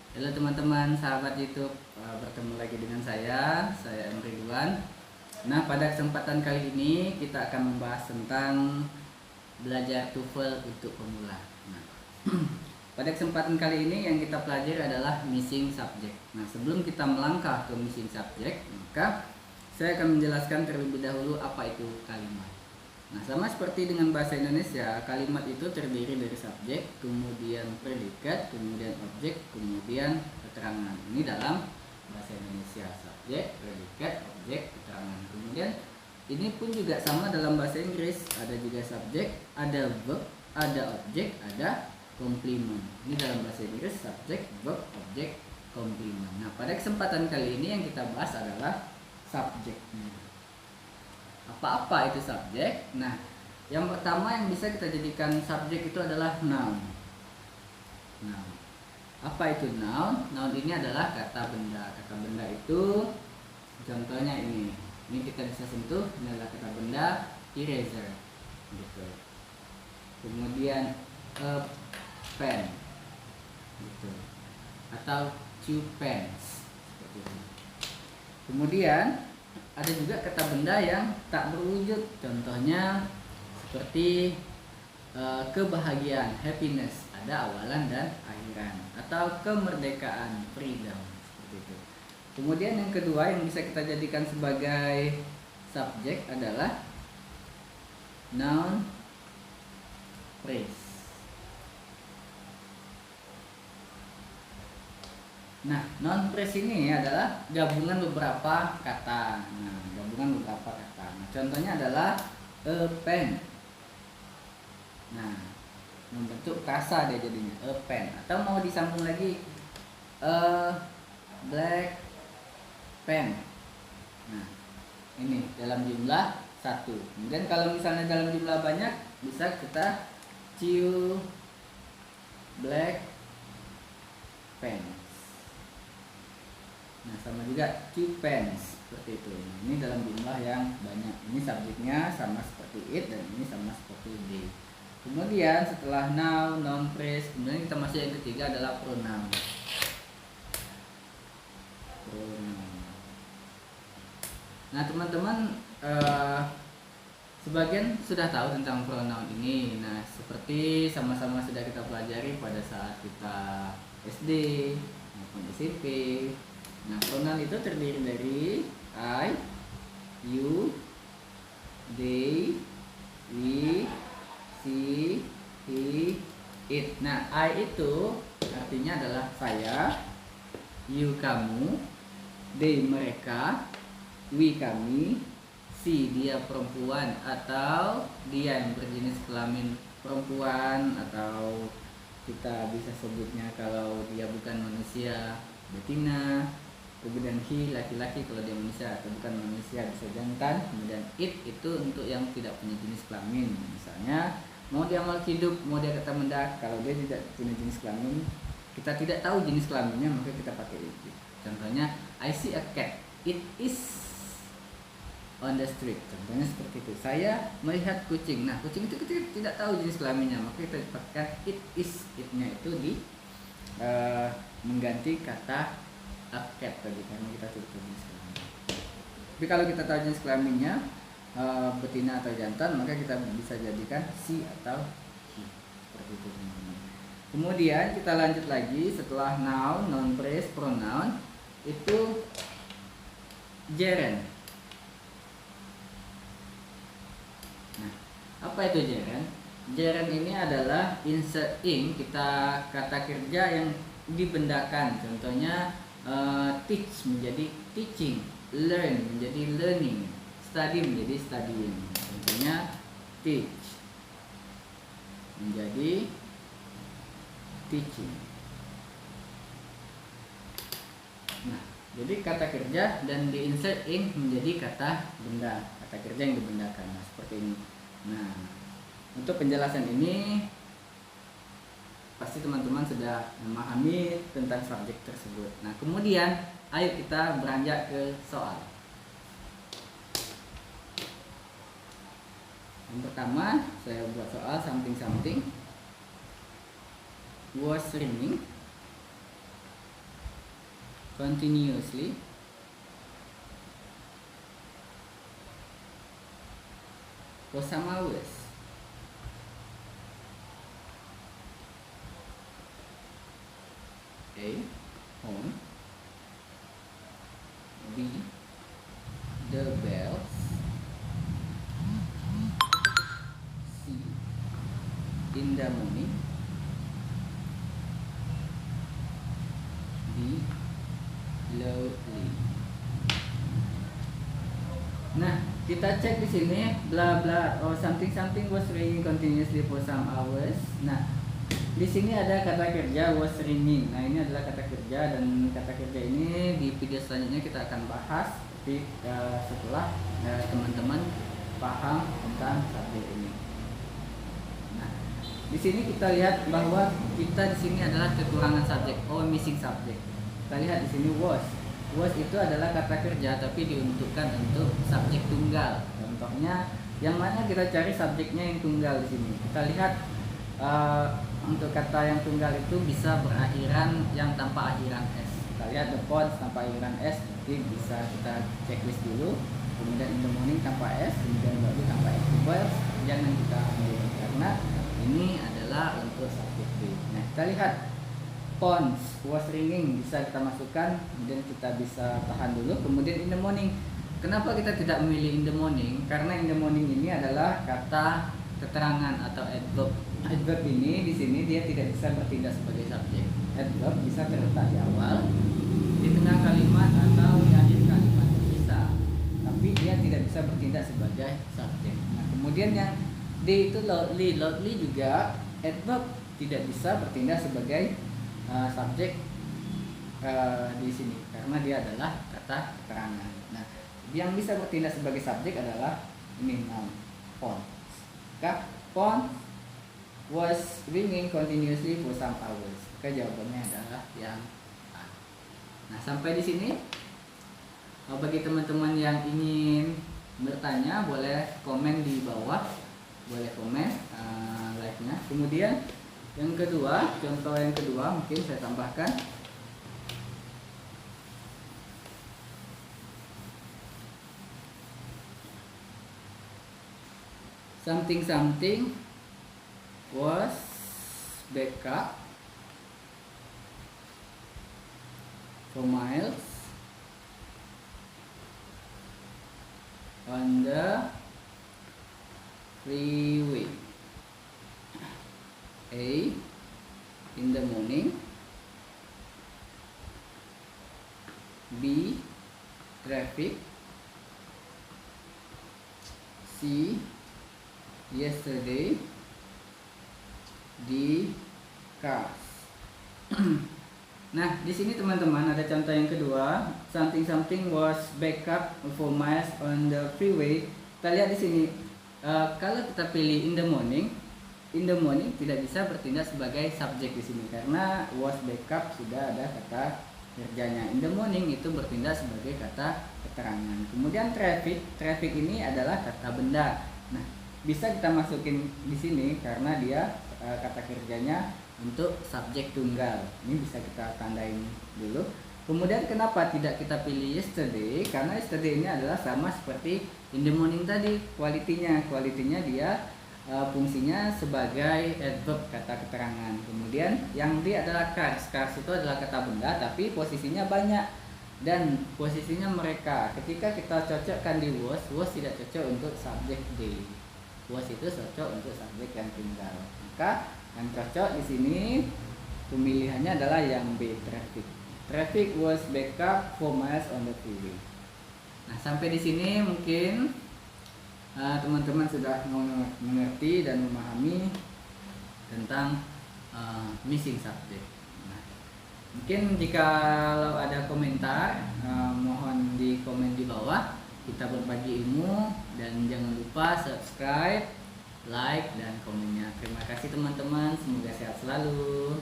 Halo teman-teman sahabat YouTube, bertemu lagi dengan saya Emre Duan. Nah, pada kesempatan kali ini kita akan membahas tentang belajar TOEFL untuk pemula. Nah, pada kesempatan kali ini yang kita pelajari adalah missing subject. Nah, sebelum kita melangkah ke missing subject, maka saya akan menjelaskan terlebih dahulu apa itu kalimat. Nah, sama seperti dengan bahasa Indonesia, kalimat itu terdiri dari subjek, kemudian predikat, kemudian objek, kemudian keterangan. Ini dalam bahasa Indonesia, subjek, predikat, objek, keterangan. Kemudian ini pun juga sama dalam bahasa Inggris, ada juga subjek, ada verb, ada objek, ada komplement. Ini dalam bahasa Inggris, subjek, verb, objek, komplement. Nah, pada kesempatan kali ini yang kita bahas adalah subjeknya. Apa-apa itu subjek? Nah, yang pertama yang bisa kita jadikan subjek itu adalah noun. Noun. Apa itu noun? Noun ini adalah kata benda. Kata benda itu contohnya ini. Ini kita bisa sentuh, ini adalah kata benda eraser. Gitu. Kemudian a pen. Gitu. Atau two pens. Seperti itu. Kemudian ada juga kata benda yang tak berwujud, contohnya seperti kebahagiaan, happiness, ada awalan dan akhiran, atau kemerdekaan, freedom, seperti itu. Kemudian yang kedua yang bisa kita jadikan sebagai subjek adalah noun phrase. Nah, noun phrase ini adalah gabungan beberapa kata. Nah, contohnya adalah a pen. Nah, membentuk kasa dia jadinya a pen. Atau mau disambung lagi a black pen. Nah, ini dalam jumlah satu. Kemudian kalau misalnya dalam jumlah banyak, bisa kita two black pen. Nah, sama juga two pens, seperti itu. Nah, ini dalam jumlah yang banyak. Ini subjeknya sama seperti it, dan ini sama seperti they. Kemudian setelah noun, noun phrase, kemudian kita masuk yang ketiga adalah pronoun. Nah, teman-teman, sebagian sudah tahu tentang pronoun ini. Nah, seperti sama-sama sudah kita pelajari pada saat kita SD maupun SMP. Nah, pronoun itu terdiri dari I, you, they, we, she, he, it. Nah, I itu artinya adalah saya, you kamu, they mereka, we kami, she dia perempuan atau dia yang berjenis kelamin perempuan, atau kita bisa sebutnya kalau dia bukan manusia betina. Kemudian he laki-laki kalau dia manusia atau bukan manusia bisa jantan. Kemudian it itu untuk yang tidak punya jenis kelamin. Misalnya mau dia makhluk hidup, mau dia kata benda, kalau dia tidak punya jenis kelamin, kita tidak tahu jenis kelaminnya, maka kita pakai it. Contohnya I see a cat, it is on the street. Contohnya seperti itu. Saya melihat kucing. Nah, kucing itu kita tidak tahu jenis kelaminnya, maka kita pakai it is. Itnya itu di mengganti kata a cat tadi, karena kita tidak tahu jenis kelamin. Tapi kalau kita tahu jenis kelaminnya, betina atau jantan, maka kita bisa jadikan she atau he, seperti itu. Kemudian kita lanjut lagi setelah noun, noun phrase, pronoun itu gerund. Nah, apa itu gerund? Gerund ini adalah insert ing, kita kata kerja yang dibendakan. Contohnya teach menjadi teaching, learn menjadi learning, study menjadi studying. Contohnya teach menjadi teaching. Nah, jadi kata kerja dan di insert ing menjadi kata benda, kata kerja yang dibendakan. Nah, seperti ini. Nah, untuk penjelasan ini pasti teman-teman sudah memahami tentang subjek tersebut. Nah, kemudian ayo kita beranjak ke soal. Yang pertama, saya buat soal something was raining continuously for some hours. A. On. B. The bells. C. In the morning. D. Loudly. Nah, kita cek di sini bla bla or something was ringing continuously for some hours. Nah, di sini ada kata kerja was ringing. Nah, ini adalah kata kerja, dan kata kerja ini di video selanjutnya kita akan bahas. Tapi setelah teman-teman paham tentang subjek ini. Nah, di sini kita lihat bahwa kita di sini adalah kekurangan subjek, missing subjek. Kita lihat di sini was. Was itu adalah kata kerja tapi diuntukkan untuk subjek tunggal. Contohnya yang mana kita cari subjeknya yang tunggal di sini. Kita lihat untuk kata yang tunggal itu bisa berakhiran yang tanpa akhiran s. Kita lihat the phones tanpa akhiran s, jadi bisa kita checklist dulu. Kemudian in the morning tanpa s, kemudian baru tanpa s. Well, jangan kita ambil karena ini adalah untuk subjek B. Nah, kita lihat phones was ringing bisa kita masukkan, kemudian kita bisa tahan dulu. Kemudian in the morning, kenapa kita tidak memilih in the morning? Karena in the morning ini adalah kata keterangan atau adverb. Adverb ini di sini dia tidak bisa bertindak sebagai subjek. Adverb bisa terletak di awal, di tengah kalimat atau di akhir kalimat bisa, tapi dia tidak bisa bertindak sebagai subjek. Nah, kemudian yang D itu loudly. Loudly juga adverb tidak bisa bertindak sebagai subjek di sini karena dia adalah kata keterangan. Nah, yang bisa bertindak sebagai subjek adalah ini noun phone. Phone was ringing continuously for some hours. Jawabannya adalah yang A. Nah, sampai di sini. Bagi teman-teman yang ingin bertanya boleh komen di bawah, boleh komen like-nya. Kemudian yang kedua, contoh yang kedua mungkin saya tambahkan. Something was back up for miles on the freeway. A. In the morning. B. Traffic. C. Yesterday. D. Cars. Nah, di sini teman-teman ada contoh yang kedua. Something was back up for miles on the freeway. Kita lihat di sini. Kalau kita pilih in the morning tidak bisa bertindak sebagai subjek di sini karena was backup sudah ada kata kerjanya. In the morning itu bertindak sebagai kata keterangan. Kemudian traffic ini adalah kata benda. Nah, bisa kita masukin di sini karena dia kata kerjanya untuk subjek tunggal. Ini bisa kita tandain dulu. Kemudian kenapa tidak kita pilih yesterday? Karena yesterday ini adalah sama seperti in the morning tadi. Kualitinya dia fungsinya sebagai adverb, kata keterangan. Kemudian yang D adalah cars. Cars itu adalah kata benda tapi posisinya banyak dan posisinya mereka. Ketika kita cocokkan di was tidak cocok untuk subjek D. Was itu cocok untuk subjek yang tunggal. Maka yang cocok di sini pemilihannya adalah yang B, traffic. Traffic was back up for miles on the freeway. Nah, sampai di sini mungkin teman-teman sudah mengerti dan memahami tentang missing subject. Nah, mungkin jika ada komentar mohon di komen di bawah. Kita berbagi ilmu dan jangan lupa subscribe, like dan komennya. Terima kasih teman-teman, semoga sehat selalu.